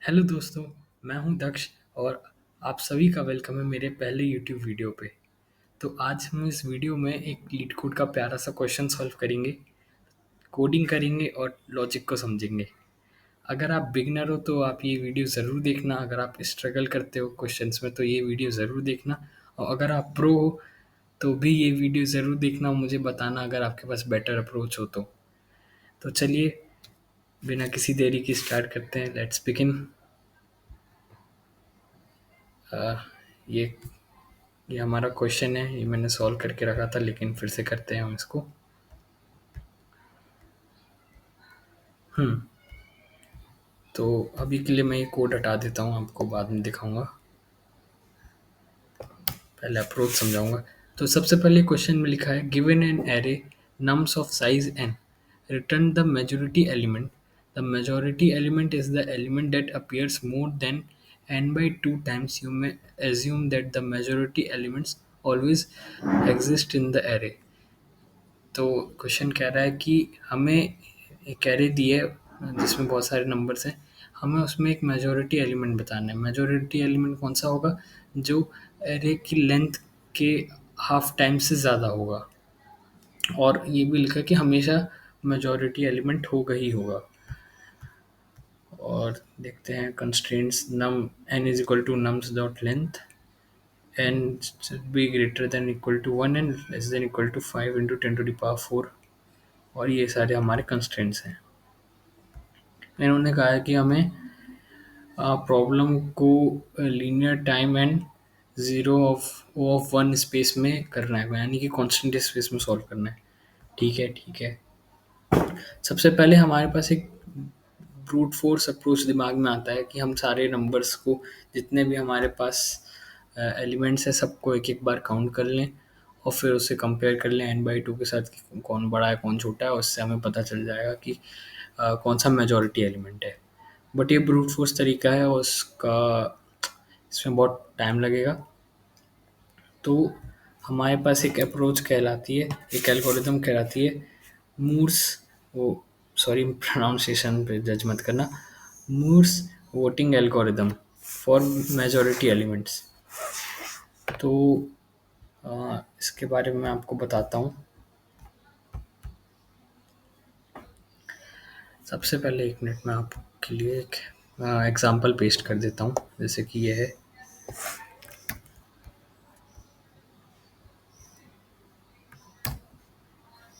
Hello दोस्तों, मैं हूं दक्ष और आप सभी का वेलकम है मेरे पहले यूट्यूब वीडियो पे। तो आज हम इस वीडियो में एक लीड कोड का प्यारा सा क्वेश्चन सॉल्व करेंगे, कोडिंग करेंगे और लॉजिक को समझेंगे। अगर आप बिगिनर हो तो आप ये वीडियो ज़रूर देखना, अगर आप स्ट्रगल करते हो क्वेश्चंस में तो ये वीडियो ज़रूर देखना, और अगर आप प्रो हो तो भी ये वीडियो ज़रूर देखना और मुझे बताना अगर आपके पास बेटर अप्रोच हो तो चलिए, बिना किसी देरी की स्टार्ट करते हैं। Let's begin. ये ये हमारा क्वेश्चन है, ये मैंने सॉल्व करके रखा था लेकिन फिर से करते हैं हम इसको। हम्म तो अभी के लिए मैं ये कोड हटा देता हूँ, आपको बाद में दिखाऊंगा, पहले अप्रोच समझाऊंगा। तो सबसे पहले क्वेश्चन में लिखा है, given an array nums of size n, return the majority element. The majority element is the element that appears more than n by 2 times. You may assume that the majority elements always exist in the array. तो question कह रहा है कि हमें एक array दी है जिसमें बहुत सारे नंबर्स हैं, हमें उसमें एक मेजॉरिटी एलिमेंट बताना है। मेजॉरिटी एलिमेंट कौन सा होगा? जो एरे की लेंथ के हाफ टाइम से ज़्यादा होगा, और ये भी लिखा कि हमेशा मेजॉरिटी एलिमेंट होगा ही होगा। और देखते हैं constraints, num n is equal to nums dot length, n should be greater than equal to 1 and less than equal to 5 into 10 to the power 4। और ये सारे हमारे कंस्ट्रेंट्स हैं। इन्होंने कहा है कि हमें प्रॉब्लम को linear time and zero of one space में करना है, यानी कि कांस्टेंट स्पेस में सॉल्व करना है। ठीक है, ठीक है। सबसे पहले हमारे पास एक ब्रूट फोर्स अप्रोच दिमाग में आता है कि हम सारे नंबर्स को, जितने भी हमारे पास एलिमेंट्स हैं, सबको एक एक बार काउंट कर लें और फिर उसे कंपेयर कर लें n/2 के साथ कि कौन बड़ा है कौन छोटा है, और उससे हमें पता चल जाएगा कि कौन सा मेजॉरिटी एलिमेंट है। बट ये ब्रूट फोर्स तरीका है और उसका इसमें बहुत टाइम लगेगा। तो हमारे पास एक अप्रोच कहलाती है, एक एल्गोरिदम कहलाती है मूर्स, वो सॉरी प्रोनाउंसिएशन पे जज मत करना, Moore's voting algorithm for majority elements. तो इसके बारे में मैं आपको बताता हूँ। सबसे पहले एक मिनट में आपके लिए एक एग्जांपल पेस्ट कर देता हूँ, जैसे कि ये है।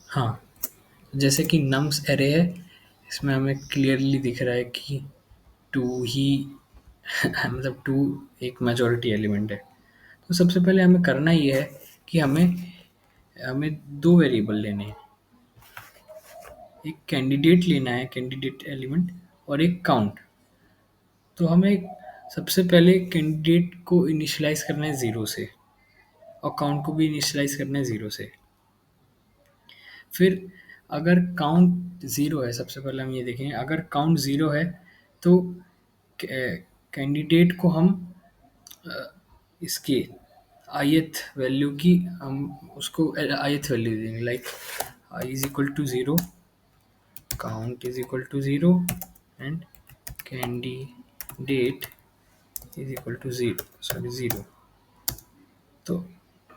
हाँ, जैसे कि नम्स एरे है, इसमें हमें क्लियरली दिख रहा है कि टू ही मतलब टू एक मेजॉरिटी एलिमेंट है। तो सबसे पहले हमें करना ये है कि हमें हमें दो वेरिएबल लेने हैं। एक कैंडिडेट लेना है, कैंडिडेट एलिमेंट, और एक काउंट। तो हमें सबसे पहले कैंडिडेट को इनिशियलाइज करना है ज़ीरो से, और काउंट को भी इनिशियलाइज करना है ज़ीरो से। फिर अगर काउंट ज़ीरो है, सबसे पहले हम ये देखेंगे, अगर काउंट ज़ीरो है तो कैंडिडेट को हम इसकी ith वैल्यू की, हम उसको ith वैल्यू देंगे, like I is equal to zero, count is equal to zero and candidate is equal to zero, sorry zero. तो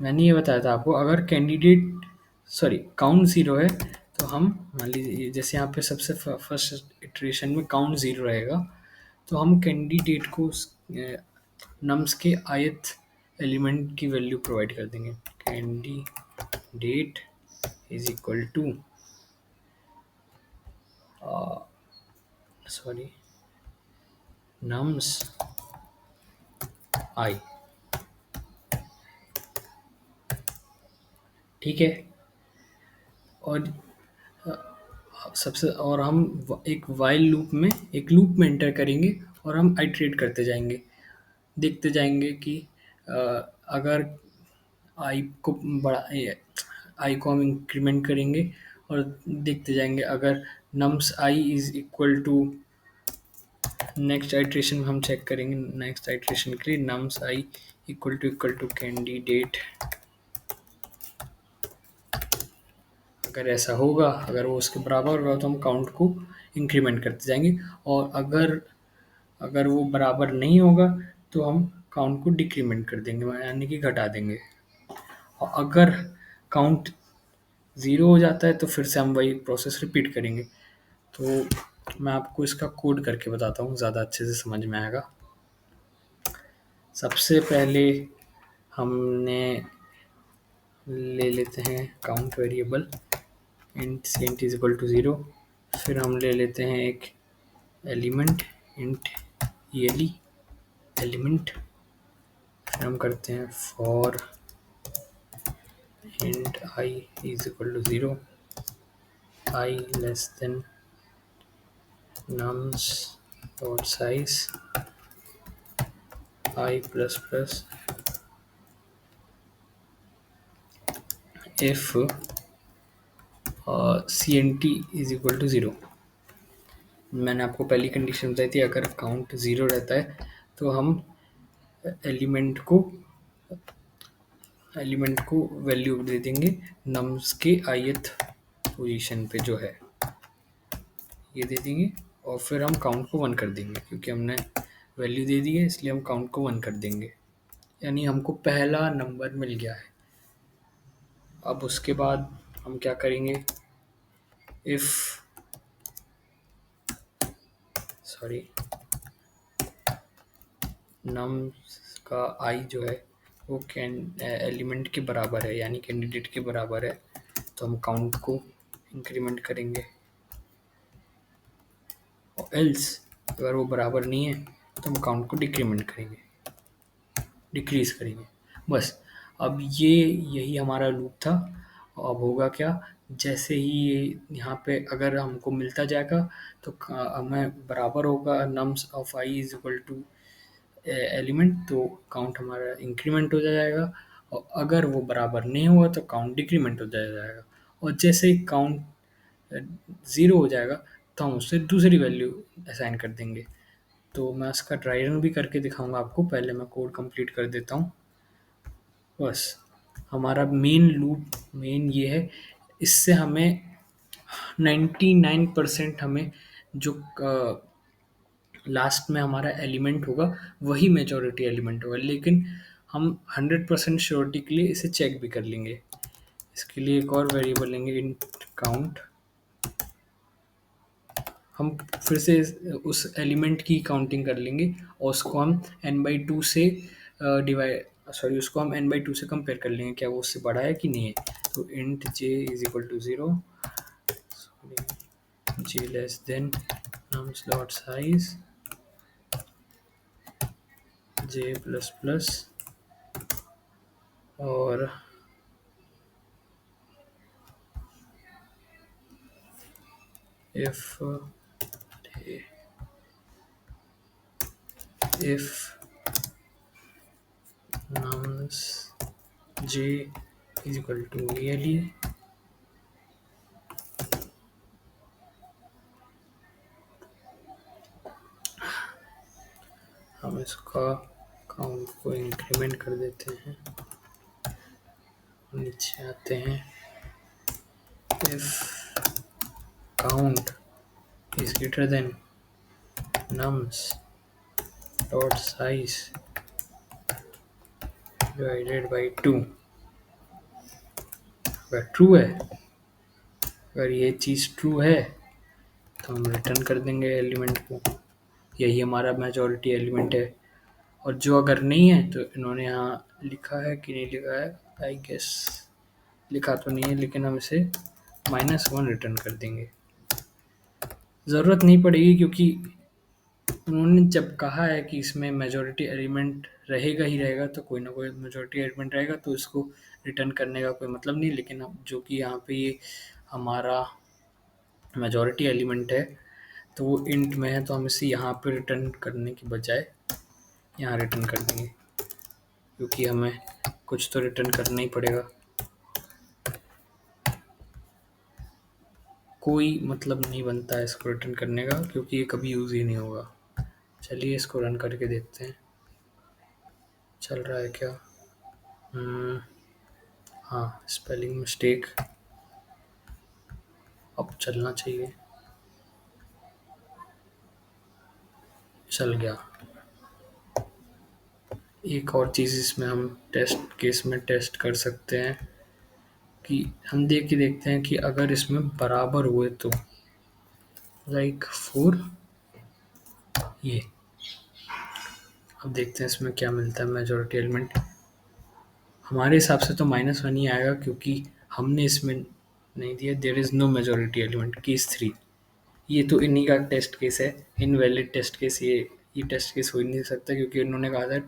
मैंने ये बताया था आपको, अगर कैंडिडेट सॉरी काउंट ज़ीरो है तो हम, मान लीजिए जैसे यहाँ पे सबसे फर्स्ट इटरेशन में काउंट ज़ीरो रहेगा, तो हम कैंडिडेट को नम्स के ith एलिमेंट की वैल्यू प्रोवाइड कर देंगे। Candidate is equal to sorry nums I. ठीक है। और सबसे, और हम एक वाइल लूप में, एक लूप में एंटर करेंगे और हम आइट्रेट करते जाएंगे, देखते जाएंगे कि अगर आई को बड़ा आई को हम इंक्रीमेंट करेंगे और देखते जाएंगे, अगर nums I is equal to, next iteration में हम चेक करेंगे, नेक्स्ट आइट्रेशन के लिए nums I equal to candidate. अगर ऐसा होगा, अगर वो उसके बराबर होगा तो हम काउंट को इंक्रीमेंट करते जाएंगे। और अगर अगर वो बराबर नहीं होगा तो हम काउंट को डिक्रीमेंट कर देंगे, यानी कि घटा देंगे। और अगर काउंट ज़ीरो हो जाता है तो फिर से हम वही प्रोसेस रिपीट करेंगे। तो मैं आपको इसका कोड करके बताता हूँ, ज़्यादा अच्छे से समझ में आएगा। सबसे पहले हमने ले लेते हैं count variable, int cnt is equal to zero. फिर हम ले लेते हैं एक एलिमेंट, इंट ईएली एलिमेंट। फिर हम करते हैं for int I is equal to zero, I less than nums dot size I plus plus if cnt is equal to zero. मैंने आपको पहली कंडीशन बताई थी, अगर काउंट ज़ीरो रहता है तो हम एलिमेंट को वैल्यू दे देंगे नम्स के ith पोजीशन पे जो है, ये दे देंगे। और फिर हम काउंट को 1 कर देंगे, क्योंकि हमने वैल्यू दे दी है इसलिए हम काउंट को 1 कर देंगे, यानी हमको पहला नंबर मिल गया है। अब उसके बाद हम क्या करेंगे, इफ़ नम्स का आई जो है वो एलिमेंट के बराबर है, यानी कैंडिडेट के बराबर है, तो हम काउंट को इंक्रीमेंट करेंगे। और एल्स अगर वो बराबर नहीं है तो हम काउंट को डिक्रीज करेंगे। बस, अब यही हमारा लूप था। अब होगा क्या, जैसे ही ये यहाँ पे अगर हमको मिलता जाएगा तो हमें बराबर होगा nums of I is equal to element, तो काउंट हमारा इंक्रीमेंट हो जाएगा। और अगर वो बराबर नहीं हुआ तो काउंट डिक्रीमेंट हो जाएगा। और जैसे ही काउंट ज़ीरो हो जाएगा तो हम उससे दूसरी वैल्यू असाइन कर देंगे। तो मैं इसका ड्राई रन भी करके दिखाऊंगा आपको, पहले मैं कोड कंप्लीट कर देता हूँ। बस, हमारा मेन ये है, इससे हमें 99% हमें जो लास्ट में हमारा एलिमेंट होगा वही मेजॉरिटी एलिमेंट होगा, लेकिन हम 100% श्योरिटी के लिए इसे चेक भी कर लेंगे। इसके लिए एक और वेरिएबल लेंगे, इंट काउंट। हम फिर से उस एलिमेंट की काउंटिंग कर लेंगे और उसको हम n/2 से उसको हम n/2 से कंपेयर कर लेंगे, क्या वो उससे बड़ा है कि नहीं है। तो int j is equal to zero, j less than nums dot size j plus plus, और if nums j is equal to ALE, हम इसका काउंट को इंक्रीमेंट कर देते हैं, नीचे आते हैं। if count is greater than nums dot size divided by 2, अगर ट्रू है, अगर ये चीज़ ट्रू है तो हम रिटर्न कर देंगे एलिमेंट को, यही हमारा मेजॉरिटी एलिमेंट है। और जो अगर नहीं है तो इन्होंने यहाँ लिखा है कि नहीं लिखा है, आई गेस लिखा तो नहीं है, लेकिन हम इसे -1 रिटर्न कर देंगे। ज़रूरत नहीं पड़ेगी, क्योंकि उन्होंने जब कहा है कि इसमें मेजॉरिटी एलिमेंट रहेगा ही रहेगा, तो कोई ना कोई मेजॉरिटी एलिमेंट रहेगा, तो इसको रिटर्न करने का कोई मतलब नहीं। लेकिन अब जो कि यहाँ पे ये हमारा मेजॉरिटी एलिमेंट है तो वो इंट में है, तो हम इसे यहाँ पे रिटर्न करने के बजाय यहाँ रिटर्न कर देंगे, क्योंकि हमें कुछ तो रिटर्न करना ही पड़ेगा। कोई मतलब नहीं बनता है इसको रिटर्न करने का, क्योंकि ये कभी यूज़ ही नहीं होगा। चलिए इसको रन करके देखते हैं चल रहा है क्या। हाँ, स्पेलिंग मिस्टेक, अब चलना चाहिए। चल गया। एक और चीज़ इसमें हम टेस्ट केस में टेस्ट कर सकते हैं कि हम देख के देखते हैं कि अगर इसमें बराबर हुए तो लाइक 4 ये। अब देखते हैं इसमें क्या मिलता है मेजॉरिटी एलिमेंट। हमारे हिसाब से तो -1 ही आएगा क्योंकि हमने इसमें नहीं दिया there is no majority element case 3। ये तो इन्हीं का टेस्ट केस है, इनवैलिड टेस्ट केस। ये टेस्ट केस हो ही नहीं सकता क्योंकि उन्होंने कहा था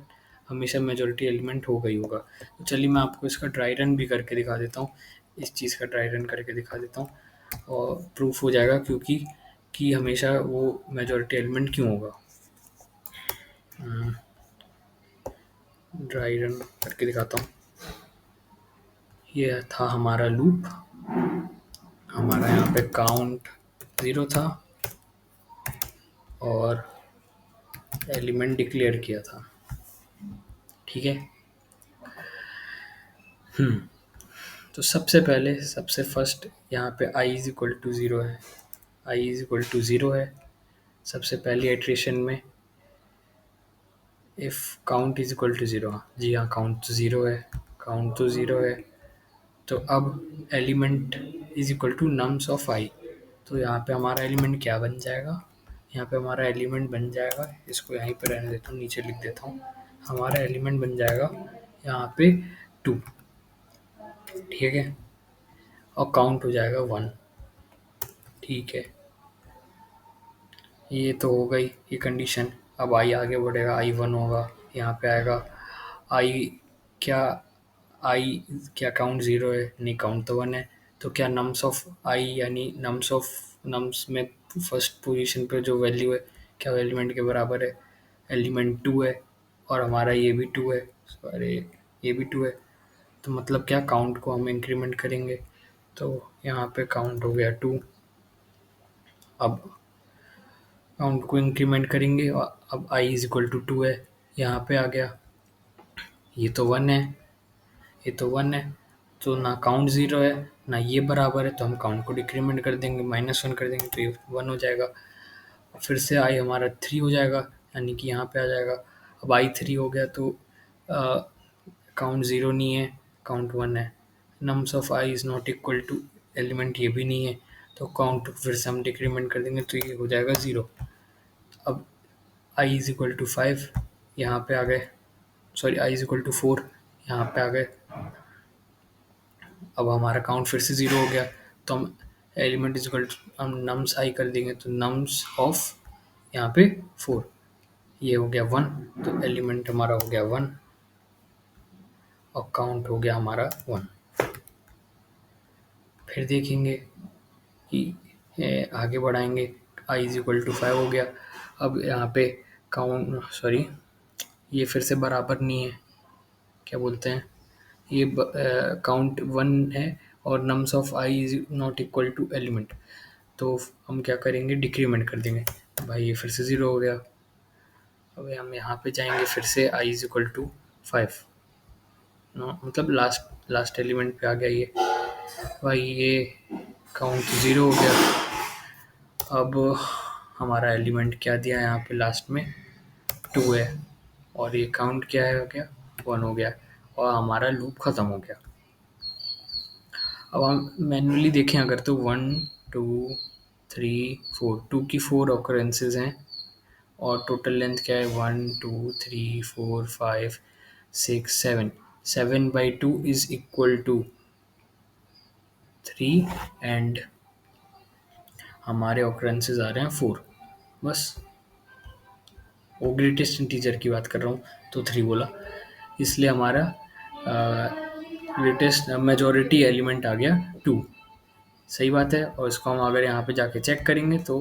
हमेशा मेजॉरिटी एलिमेंट होगा ही होगा। तो चलिए मैं आपको इसका ड्राई रन भी करके दिखा देता हूँ, इस चीज़ का ड्राई रन करके दिखा देता हूँ और प्रूफ हो जाएगा क्योंकि कि हमेशा वो मेजॉरिटी एलिमेंट क्यों होगा। ड्राई रन करके दिखाता हूँ। ये था हमारा लूप, हमारा यहाँ पे काउंट 0 था और एलिमेंट डिक्लेयर किया था। ठीक है। तो सबसे पहले सबसे फर्स्ट यहाँ पे i is equal to zero है, i is equal to zero है सबसे पहली इटरेशन में। If count is equal to zero, जी हाँ काउंट तो ज़ीरो है, काउंट तो ज़ीरो है। तो अब element is equal to nums of i। तो यहाँ पे हमारा एलिमेंट क्या बन जाएगा, यहाँ पे हमारा एलिमेंट बन जाएगा, इसको यहीं पे रहने देता हूँ, नीचे लिख देता हूँ। हमारा एलिमेंट बन जाएगा यहाँ पे 2। ठीक है। और काउंट हो जाएगा 1। ठीक है। ये तो हो गई ये कंडीशन। अब आई आगे बढ़ेगा, आई 1 होगा, यहाँ पे आएगा आई। क्या आई क्या काउंट 0 है? नहीं, काउंट तो 1 है। तो क्या नम्स ऑफ आई यानी नम्स में फर्स्ट पोजीशन पे जो वैल्यू है क्या वो एलिमेंट के बराबर है? एलिमेंट 2 है और हमारा ये भी 2 है, सॉरी ये भी 2 है। तो मतलब क्या काउंट को हम इंक्रीमेंट करेंगे तो यहाँ पे काउंट हो गया 2। अब काउंट को इंक्रीमेंट करेंगे और अब i इज इक्वल टू 2 है, यहाँ पे आ गया। ये तो 1 है, ये तो 1 है। तो ना काउंट 0 है ना ये बराबर है, तो हम काउंट को डिक्रीमेंट कर देंगे, -1 कर देंगे तो ये 1 हो जाएगा। फिर से i हमारा 3 हो जाएगा, यानी कि यहाँ पे आ जाएगा। अब i 3 हो गया तो काउंट 0 नहीं है, काउंट 1 है। Nums of i is not equal to element ये भी नहीं है, तो काउंट फिर से हम डिक्रीमेंट कर देंगे तो ये हो जाएगा 0। अब i इज इक्वल टू 5 यहाँ पे आ गए, sorry i is equal to 4 यहाँ पे आ गए। अब हमारा काउंट फिर से 0 हो गया, तो हम एलिमेंट इज इक्वल टू हम नम्स i कर देंगे तो नम्स ऑफ यहाँ पे 4, ये हो गया 1। तो एलिमेंट हमारा हो गया 1 और काउंट हो गया हमारा 1। फिर देखेंगे कि आगे बढ़ाएंगे, i इज इक्वल टू 5 हो गया। अब यहाँ पे काउंट, सॉरी ये फिर से बराबर नहीं है, क्या बोलते हैं, ये काउंट 1 है और nums of i is not equal to element, तो हम क्या करेंगे डिक्रीमेंट कर देंगे। भाई ये फिर से 0 हो गया। अब हम यहाँ पे जाएंगे फिर से i इज इक्वल टू 5, मतलब लास्ट लास्ट एलिमेंट पे आ गया ये। भाई ये काउंट 0 हो गया। अब हमारा एलिमेंट क्या दिया यहाँ पे लास्ट में 2 है और ये काउंट क्या है हो गया 1 हो गया और हमारा लूप ख़त्म हो गया। अब हम मैन्युअली देखें अगर तो 1 2 3 4, 2 की 4 ऑकरेंसेज हैं और टोटल लेंथ क्या है 1 2 3 4 5 6 7। 7/2 इज इक्वल टू 3 एंड हमारे ऑकरेंसेज आ रहे हैं 4। बस वो ग्रेटेस्ट इंटीजर की बात कर रहा हूँ तो 3 बोला, इसलिए हमारा ग्रेटेस्ट मेजॉरिटी एलिमेंट आ गया 2। सही बात है। और इसको हम अगर यहाँ पे जाके चेक करेंगे तो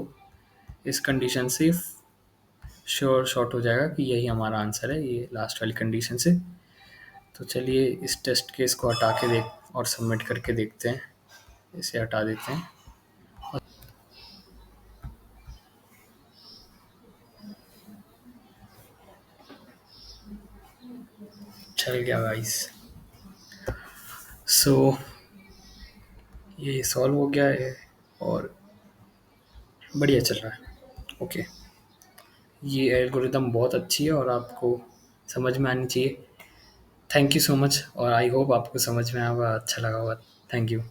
इस कंडीशन से श्योर शॉर्ट हो जाएगा कि यही हमारा आंसर है, ये लास्ट वाली कंडीशन से। तो चलिए इस टेस्ट केस को हटा के देख और सबमिट करके देखते हैं, इसे हटा देते हैं। चल गया गाइस। सो ये सॉल्व हो गया है और बढ़िया चल रहा है। ओके। ये एल्गोरिदम बहुत अच्छी है और आपको समझ में आनी चाहिए। थैंक यू सो मच, और आई होप आपको समझ में आया होगा, अच्छा लगा होगा। Thank you.